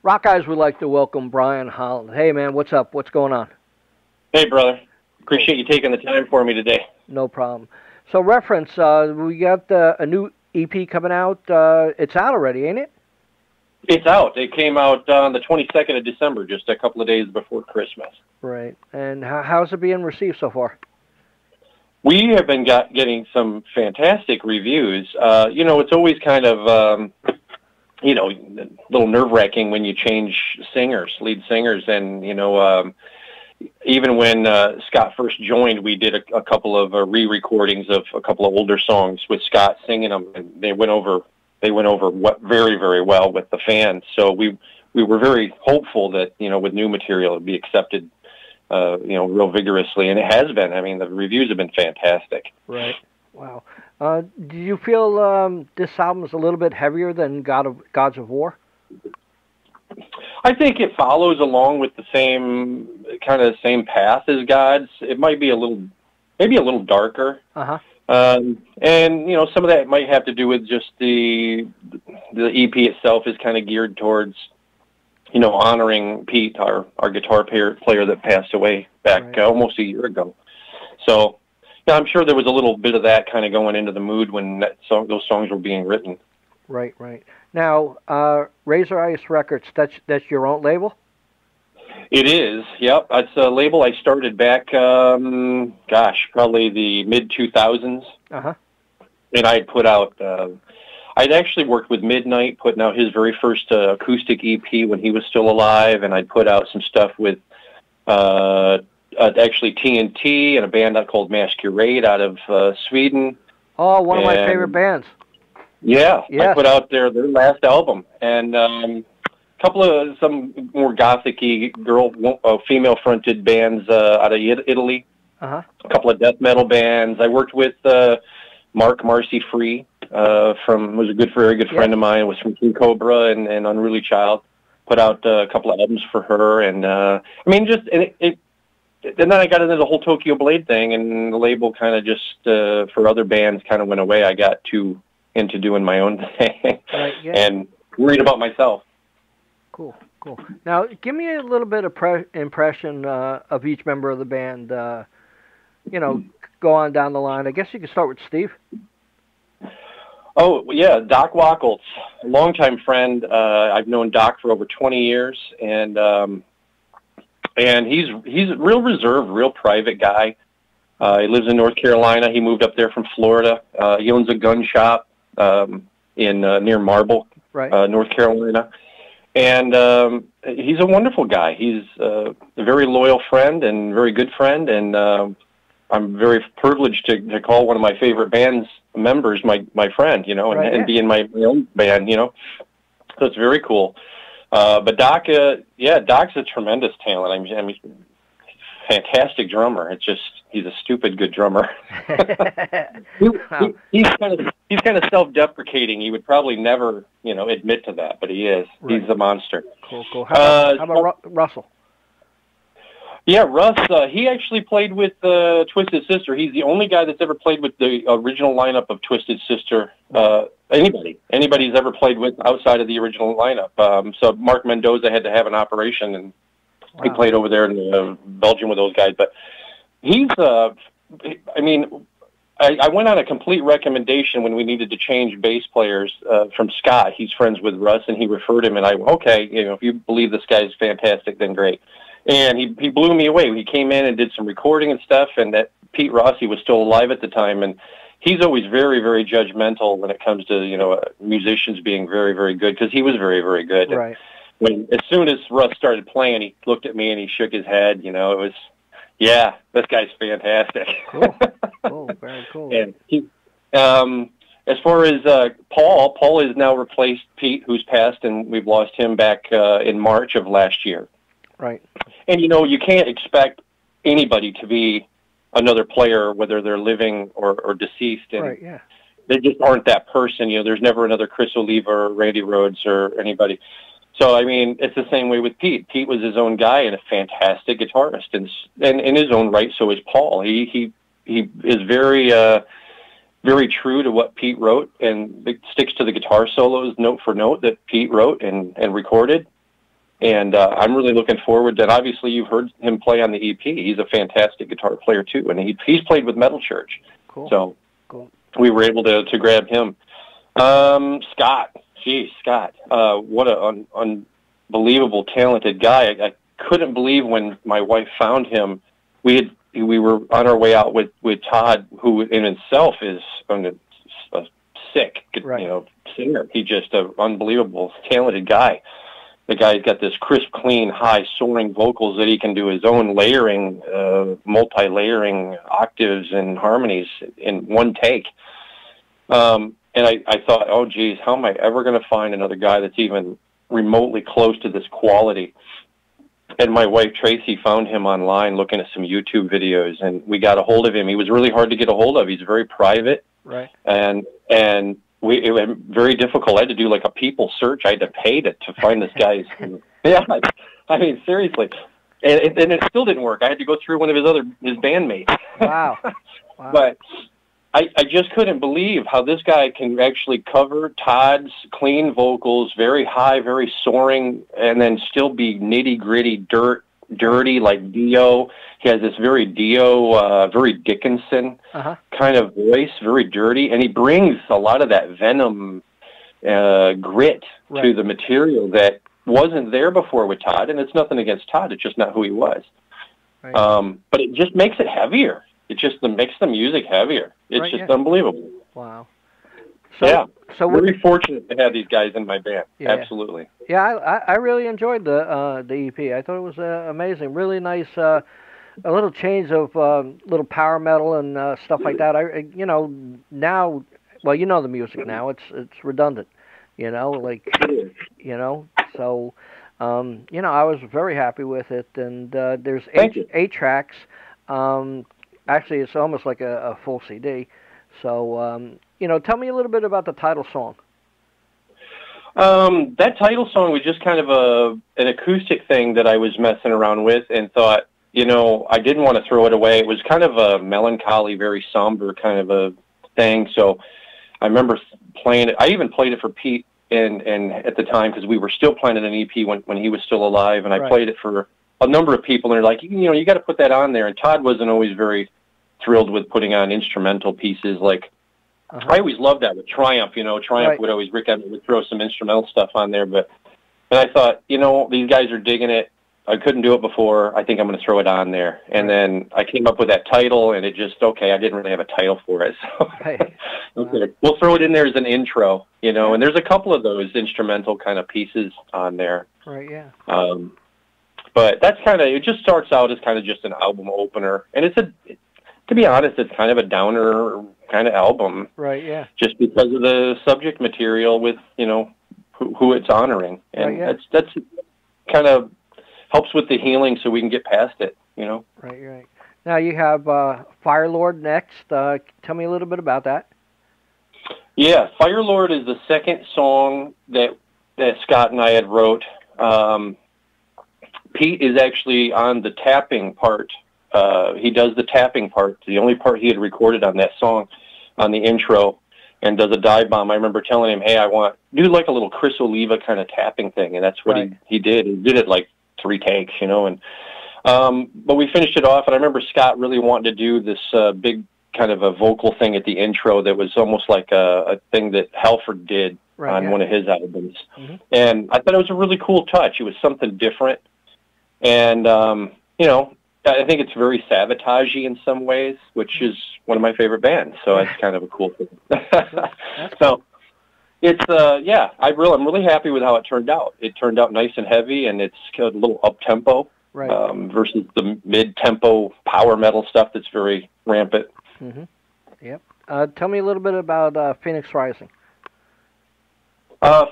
RockEyez would like to welcome Bryan Holland. Hey, man, what's up? What's going on? Hey, brother. Appreciate you taking the time for me today. No problem. So, Reference, we got a new EP coming out. It's out already, ain't it? It's out. It came out on the 22nd of December, just a couple of days before Christmas. Right. And how's it being received so far? We have been getting some fantastic reviews. It's always kind of, a little nerve-wracking when you change lead singers. And, even when Scott first joined, we did a couple of re-recordings of a couple of older songs with Scott singing them, and they went over very, very well with the fans. So we were very hopeful that, with new material, it would be accepted, real vigorously, and it has been. I mean, the reviews have been fantastic. Right. Wow. Do you feel this album is a little bit heavier than Gods of War? I think it follows along with the same path as Gods. It might be maybe a little darker. Uh-huh. And some of that might have to do with just the EP itself is kind of geared towards, honoring Pete, our guitar player that passed away back almost a year ago. So, yeah, I'm sure there was a little bit of that kind of going into the mood when those songs were being written. Right. Now, Razar Ice Records, that's your own label? It is, yep. It's a label I started back, probably the mid-2000s. Uh-huh. And I had put out, I'd actually worked with Midnight, putting out his very first acoustic EP when he was still alive, and I'd put out some stuff with actually TNT and a band called Masquerade out of Sweden. Oh, one of my favorite bands. Yeah, yes. I put out their last album, and couple of some more gothic-y female-fronted bands out of Italy. Uh-huh. A couple of death metal bands. I worked with Marcy Free, was a very good friend of mine. Was from King Cobra and Unruly Child. Put out a couple of albums for her, and and then I got into the whole Tokyo Blade thing, and the label kind of just for other bands kind of went away. I got too into doing my own thing and worried about myself. Cool. Now, give me a little bit of impression of each member of the band. Go on down the line. I guess you could start with Steve. Oh, yeah, Doc Wacholz, a longtime friend. I've known Doc for over 20 years, and he's a real reserved, real private guy. He lives in North Carolina. He moved up there from Florida. He owns a gun shop in near Marble, North Carolina. And he's a wonderful guy. He's a very loyal friend and very good friend, and I'm very privileged to call one of my favorite band's members my friend, and be in my own band, So it's very cool. But Doc, Doc's a tremendous talent. I mean, he's a fantastic drummer. It's just he's a stupid good drummer. He's kind of self-deprecating. He would probably never, admit to that, but he is. Right. He's a monster. Cool. How about Russell? Yeah, Russ. He actually played with Twisted Sister. He's the only guy that's ever played with the original lineup of Twisted Sister. Anybody's ever played with outside of the original lineup. So Mark Mendoza had to have an operation, and he played over there in Belgium with those guys. But he's, I went on a complete recommendation when we needed to change bass players from Scott. He's friends with Russ, and he referred him, and if you believe this guy's fantastic, then great. And he blew me away. He came in and did some recording and stuff, and that Pete Rossi was still alive at the time, and he's always very, very judgmental when it comes to, musicians being very, very good, because he was very, very good. Right. As soon as Russ started playing, he looked at me and he shook his head. It was, this guy's fantastic. Cool, very cool. And he, as far as Paul has now replaced Pete, who's passed, and we've lost him back in March of last year. Right. And, you can't expect anybody to be another player, whether they're living or deceased. And they just aren't that person. There's never another Chris Oliva or Randy Rhoads or anybody. So, it's the same way with Pete. Pete was his own guy and a fantastic guitarist, and in his own right, so is Paul. He is very, very true to what Pete wrote, and it sticks to the guitar solos note for note that Pete wrote and recorded. And I'm really looking forward to it. Obviously, you've heard him play on the EP. He's a fantastic guitar player, too. And he's played with Metal Church. Cool. So cool. We were able to grab him. Scott. Geez, Scott. What an unbelievable, talented guy. I couldn't believe when my wife found him. We were on our way out with Todd, who in himself is a sick, singer. He's just an unbelievable, talented guy. The guy's got this crisp, clean, high, soaring vocals that he can do his own layering, multi-layering octaves and harmonies in one take. And I thought, oh, geez, how am I ever going to find another guy that's even remotely close to this quality? And my wife, Tracy, found him online looking at some YouTube videos, and we got a hold of him. He was really hard to get a hold of. He's very private. Right. And it was very difficult. I had to do like a people search. I had to pay to find this guy's. Yeah, I mean, seriously. And it still didn't work. I had to go through one of his bandmates. Wow. But I just couldn't believe how this guy can actually cover Todd's clean vocals, very high, very soaring, and then still be nitty-gritty, dirty like Dio. He has this very Dio, very Dickinson kind of voice, very dirty, and he brings a lot of that Venom grit to the material that wasn't there before with Todd, and it's nothing against Todd, it's just not who he was. Right. But it just makes it heavier. It just makes the music heavier. It's just unbelievable. Wow. So really fortunate to have these guys in my band. Yeah. Absolutely. Yeah, I really enjoyed the EP. I thought it was amazing. Really nice, a little change of little power metal and stuff like that. Now, well, you know the music now. It's redundant. So I was very happy with it. And there's eight tracks. Actually, it's almost like a full CD. So, tell me a little bit about the title song. That title song was just kind of an acoustic thing that I was messing around with and thought, I didn't want to throw it away. It was kind of a melancholy, very somber kind of a thing. So I remember playing it. I even played it for Pete and at the time because we were still planning an EP when he was still alive, and I played it for a number of people, and they're like, you got to put that on there. And Todd wasn't always very thrilled with putting on instrumental pieces. Like, I always loved that with Triumph. Triumph would always, Rick Evans would throw some instrumental stuff on there. But I thought, these guys are digging it. I couldn't do it before. I think I'm going to throw it on there. And then I came up with that title, and it just, I didn't really have a title for it. So okay, we'll throw it in there as an intro, and there's a couple of those instrumental kind of pieces on there. Right, yeah. But that's it just starts out as kind of just an album opener. And to be honest, it's kind of a downer kind of album. Right, yeah. Just because of the subject material with, who it's honoring. And that's kind of helps with the healing so we can get past it, Right. Now you have Firelord next. Tell me a little bit about that. Yeah, Firelord is the second song that Scott and I had wrote. Pete is actually on the tapping part. He does the tapping part, the only part he had recorded on that song, on the intro, and does a dive bomb. I remember telling him, hey, do like a little Chris Oliva kind of tapping thing, and that's what he did. He did it like 3 takes, and but we finished it off, and I remember Scott really wanting to do this big kind of a vocal thing at the intro that was almost like a thing that Halford did on one of his albums. Mm-hmm. And I thought it was a really cool touch. It was something different. And, I think it's very Sabotage-y in some ways, which is one of my favorite bands. So it's kind of a cool thing. So it's, I'm really happy with how it turned out. It turned out nice and heavy, and it's a little up-tempo versus the mid-tempo power metal stuff that's very rampant. Mm-hmm. Yep. Tell me a little bit about Phoenix Rising.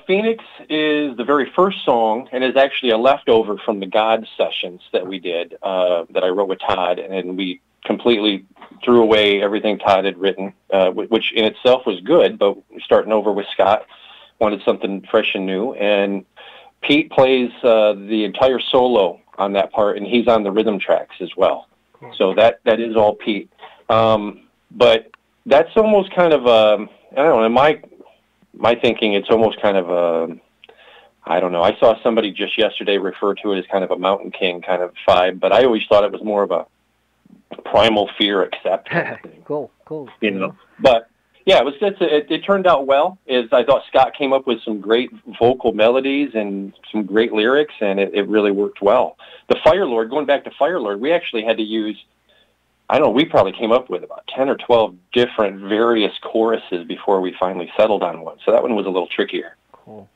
Phoenix is the very first song, and is actually a leftover from the God sessions that we did, that I wrote with Todd, and we completely threw away everything Todd had written, which in itself was good, but starting over with Scott, wanted something fresh and new, and Pete plays the entire solo on that part, and he's on the rhythm tracks as well. Cool. So that is all Pete. But that's almost kind of I don't know, in my thinking, it's almost kind of I don't know. I saw somebody just yesterday refer to it as kind of a Mountain King kind of vibe, but I always thought it was more of a Primal Fear acceptance. Cool. You know, but yeah, it turned out well. I thought Scott came up with some great vocal melodies and some great lyrics, and it really worked well. The Firelord, going back to Firelord, we actually had to use, I don't know, we probably came up with about 10 or 12 different various choruses before we finally settled on one. So that one was a little trickier. Cool.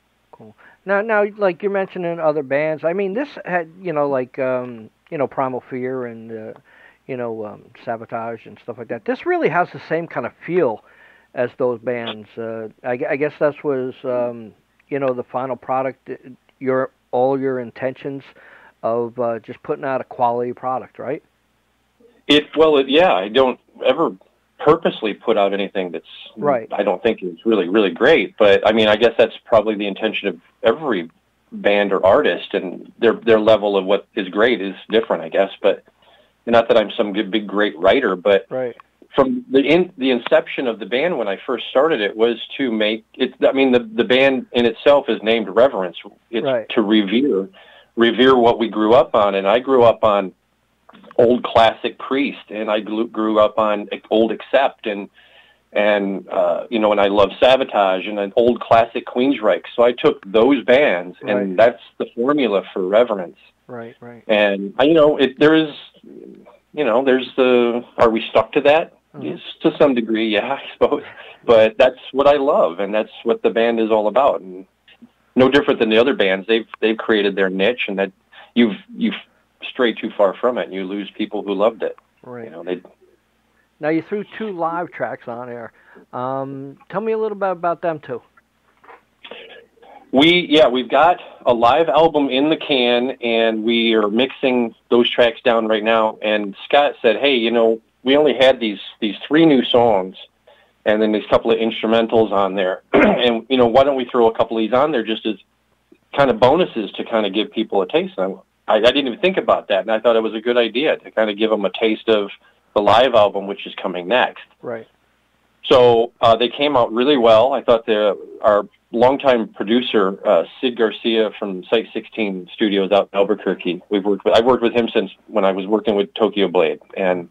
Now, like you're mentioning other bands, I mean, this had, like, Primal Fear and, Sabotage and stuff like that. This really has the same kind of feel as those bands. I guess that was, the final product, all your intentions of just putting out a quality product, right? Yeah, I don't ever purposely put out anything that's right. I don't think is really, really great. But I mean, I guess that's probably the intention of every band or artist, and their level of what is great is different, I guess. But not that I'm some big great writer, but right. From the inception of the band when I first started, it was to make it. I mean, the band in itself is named Reverence. It's right. to revere what we grew up on, and I grew up on old classic Priest, and I grew up on old Accept, and and I love Sabotage and an old classic Queensryche. So I took those bands, and that's the formula for Reverence. Right. And there's the, are we stuck to that? Yes, to some degree, yeah, I suppose. But that's what I love, and that's what the band is all about. And no different than the other bands. They've created their niche, and that you've strayed too far from it, and you lose people who loved it. Right. Now you threw 2 live tracks on air. Tell me a little bit about them too. We've got a live album in the can, and we are mixing those tracks down right now. And Scott said, "Hey, we only had these 3 new songs, and then these couple of instrumentals on there, and why don't we throw a couple of these on there just as kind of bonuses to kind of give people a taste?" And I didn't even think about that, and I thought it was a good idea to kind of give them a taste of the live album, which is coming next. Right. So they came out really well. I thought our longtime producer, Sid Garcia from Site 16 Studios out in Albuquerque, I've worked with him since when I was working with Tokyo Blade, and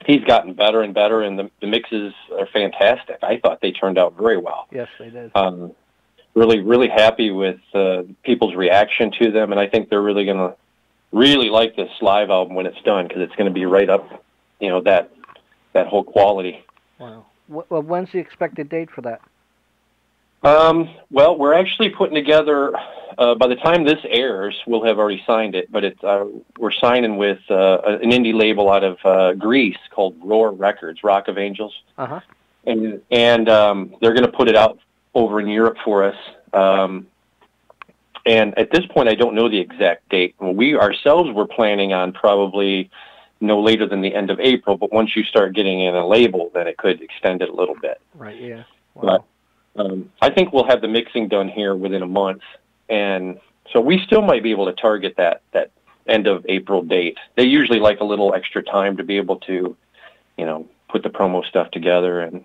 he's gotten better and better, and the mixes are fantastic. I thought they turned out very well. Yes, they did. Really, really happy with people's reaction to them, and I think they're really going to really like this live album when it's done, because it's going to be right up, that whole quality. Wow. Well, when's the expected date for that? Well, we're actually putting together, by the time this airs, we'll have already signed it, but we're signing with an indie label out of Greece called Roar Records, Rock of Angels. Uh-huh. And they're going to put it out over in Europe for us. And at this point, I don't know the exact date. We ourselves were planning on probably no later than the end of April, but once you start getting in a label, then it could extend it a little bit. Right, yeah. Wow. But I think we'll have the mixing done here within a month, and so we still might be able to target that end of April date. They usually like a little extra time to be able to, put the promo stuff together and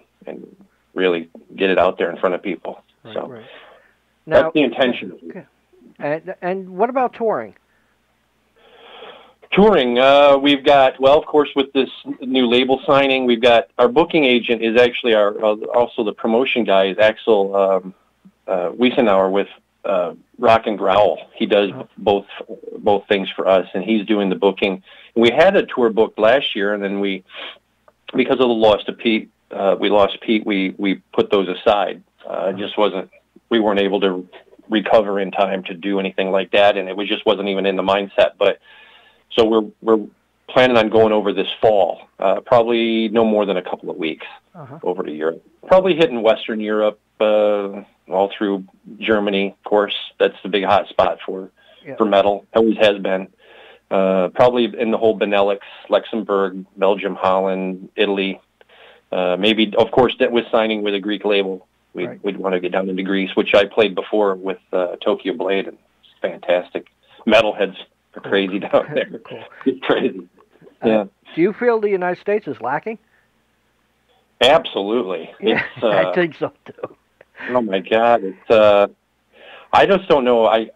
really get it out there in front of people. Right, so right. Now, that's the intention. Okay. And what about touring? Touring, we've got, of course, with this new label signing, we've got our booking agent is actually also the promotion guy is Axel Wiesenauer with Rock and Growl. He does both things for us, and he's doing the booking. We had a tour booked last year, and then because of the loss to Pete, we put those aside. We weren't able to recover in time to do anything like that, and it just wasn't even in the mindset. But so we're planning on going over this fall, probably no more than a couple of weeks over to Europe. Probably hitting Western Europe, all through Germany, of course. That's the big hot spot for metal. Always has been. Probably in the whole Benelux, Luxembourg, Belgium, Holland, Italy. Maybe, of course, that was signing with a Greek label. We'd want to get down into Greece, which I played before with Tokyo Blade, and it's fantastic. Metalheads are crazy down there. Cool. It's crazy. Yeah. Do you feel the United States is lacking? Absolutely. Yeah, I think so too. Oh my God! I just don't know. I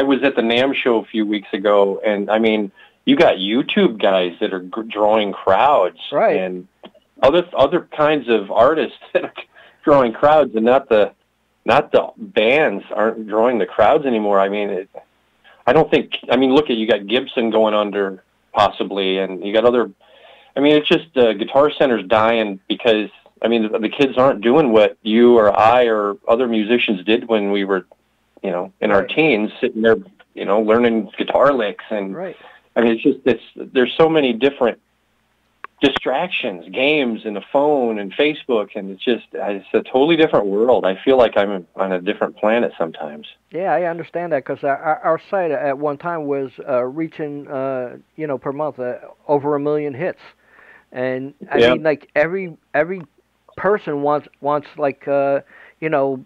was at the NAMM show a few weeks ago, and I mean, you got YouTube guys that are drawing crowds, right, and other kinds of artists that are drawing crowds, and not the bands aren't drawing the crowds anymore. I mean, I don't think. I mean, look at, you got Gibson going under possibly, and you got other. I mean, it's just Guitar Center's dying because, I mean, the kids aren't doing what you or I or other musicians did when we were, you know, in our teens, sitting there, you know, learning guitar licks. And I mean, there's so many different distractions, games and the phone and Facebook, and it's a totally different world. I feel like I'm on a different planet sometimes. Yeah, I understand that, because our site at one time was reaching, you know, per month over 1 million hits, and I mean, like every person wants like you know,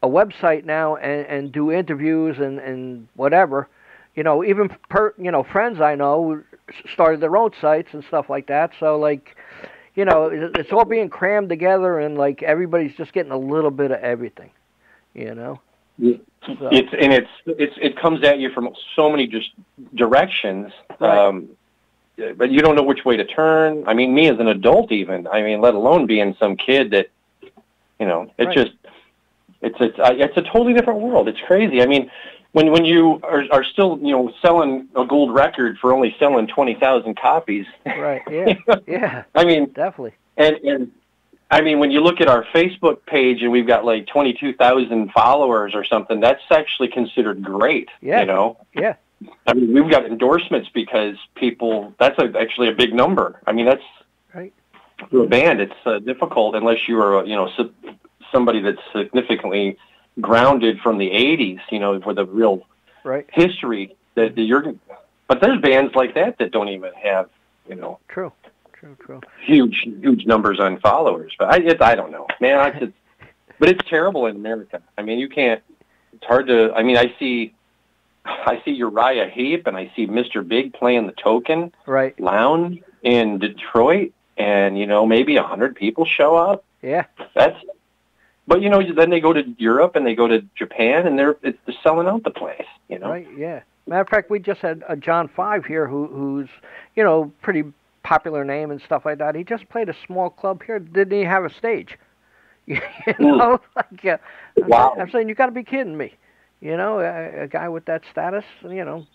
a website now and do interviews and whatever. You know, even you know, friends I know started their own sites and stuff like that. So, like, you know, it's all being crammed together, and like everybody's just getting a little bit of everything. You know, so. It comes at you from so many just directions, but you don't know which way to turn. I mean, me as an adult, even. I mean, let alone being some kid that, you know, it's a totally different world. It's crazy. I mean, when you are still, you know, selling a gold record for only selling 20,000 copies. Right. Yeah. Yeah. I mean, definitely. And I mean, when you look at our Facebook page and we've got like 22,000 followers or something, that's actually considered great. Yeah. You know. Yeah. I mean, we've got endorsements because people. That's actually a big number. I mean, that's right. For a band, it's difficult unless you are, you know, somebody that's significantly grounded from the 80s, you know, with a real history that you're. But there's bands like that don't even have, you know. True. Huge numbers on followers, but I don't know, man. But it's terrible in America. I mean, you can't. It's hard to. I mean, I see Uriah Heep and I see Mr. Big playing the Token Lounge in Detroit, and you know, maybe 100 people show up. Yeah. But you know, then they go to Europe and they go to Japan, and they're selling out the place. You know. Right. Yeah. Matter of fact, we just had John Five here, who's, you know, pretty popular name and stuff like that. He just played a small club here. Didn't he have a stage? You know, like, wow. I'm saying, you got to be kidding me. You know, a guy with that status, you know,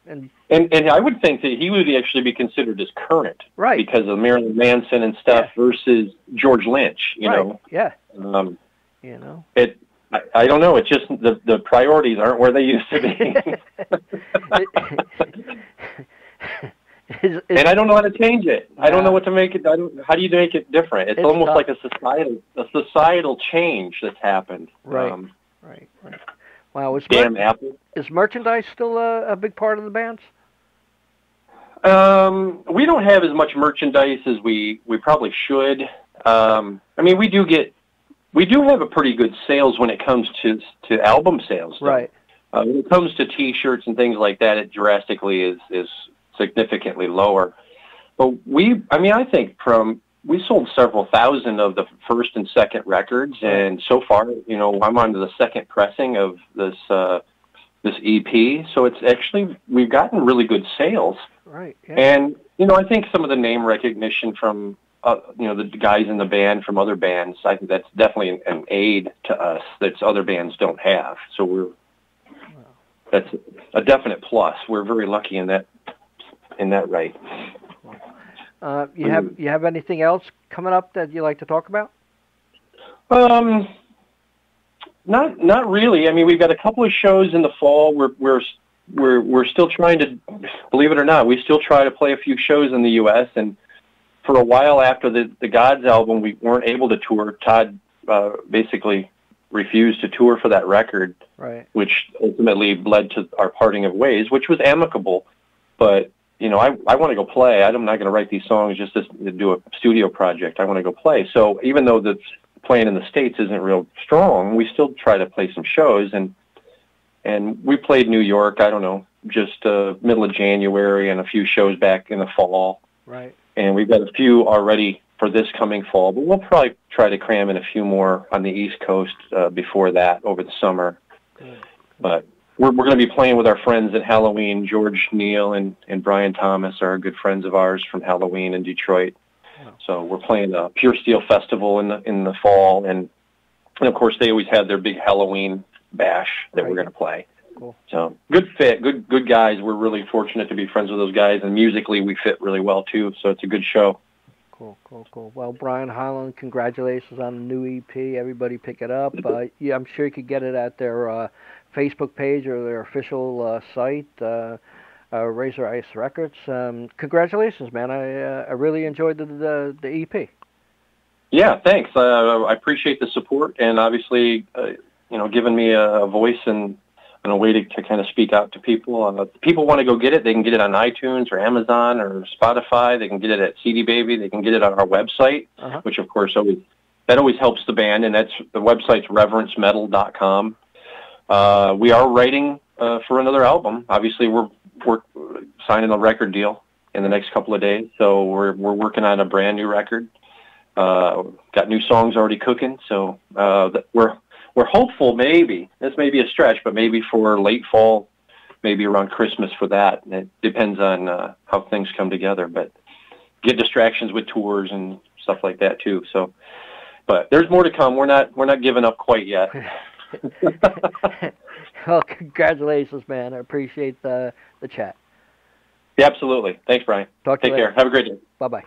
and I would think that he would actually be considered as current, right? Because of Marilyn Manson and stuff versus George Lynch. You know, yeah. You know, I don't know. It's just the priorities aren't where they used to be. And I don't know how to change it. I don't know what to make it. How do you make it different? It's almost tough. Like a societal change that's happened. Right. Right. Wow. Is merchandise still a big part of the bands? We don't have as much merchandise as we probably should. I mean, we do have a pretty good sales when it comes to album sales. Though. Right. When it comes to T-shirts and things like that, it drastically is significantly lower. But I think we sold several thousand of the first and second records, and so far, you know, I'm on to the second pressing of this EP. So it's actually, we've gotten really good sales. Right. Yeah. And, you know, I think some of the name recognition from, you know, the guys in the band from other bands, I think that's definitely an aid to us that other bands don't have. So that's a definite plus. We're very lucky in that right. You have anything else coming up that you like to talk about? Not really. I mean, we've got a couple of shows in the fall. We're still trying to, believe it or not, we still try to play a few shows in the U.S. And for a while after the Gods album, we weren't able to tour. Todd basically refused to tour for that record, which ultimately led to our parting of ways, which was amicable. But you know, I want to go play. I'm not going to write these songs just to do a studio project. I want to go play. So even though the playing in the States isn't real strong, we still try to play some shows. And we played New York, I don't know, just middle of January, and a few shows back in the fall. Right. And we've got a few already for this coming fall, but we'll probably try to cram in a few more on the East Coast before that over the summer. Good. But we're going to be playing with our friends at Halloween. George Neal and Brian Thomas are good friends of ours from Halloween in Detroit. Oh. So we're playing the Pure Steel Festival in the fall, and of course they always have their big Halloween bash that we're going to play. Cool. So good fit, good guys. We're really fortunate to be friends with those guys, and musically we fit really well too. So it's a good show. Cool. Well, Bryan Holland, congratulations on the new EP. Everybody pick it up. Yeah, I'm sure you could get it at their Facebook page or their official site, Razar Ice Records. Congratulations, man. I really enjoyed the EP. Yeah, thanks. I appreciate the support, and obviously, giving me a voice and a way to kind of speak out to people. If people want to go get it, they can get it on iTunes or Amazon or Spotify. They can get it at CD Baby. They can get it on our website, which of course always helps the band, and the website's reverencemetal.com. We are writing for another album. Obviously, we're signing a record deal in the next couple of days, so we're working on a brand new record. Got new songs already cooking, so we're hopeful, maybe, this may be a stretch, but maybe for late fall, maybe around Christmas for that. It depends on how things come together, but get distractions with tours and stuff like that too. So, but there's more to come. We're not giving up quite yet. Well, congratulations, man. I appreciate the chat. Yeah, absolutely. Thanks, Brian. Take care. Have a great day. Bye-bye.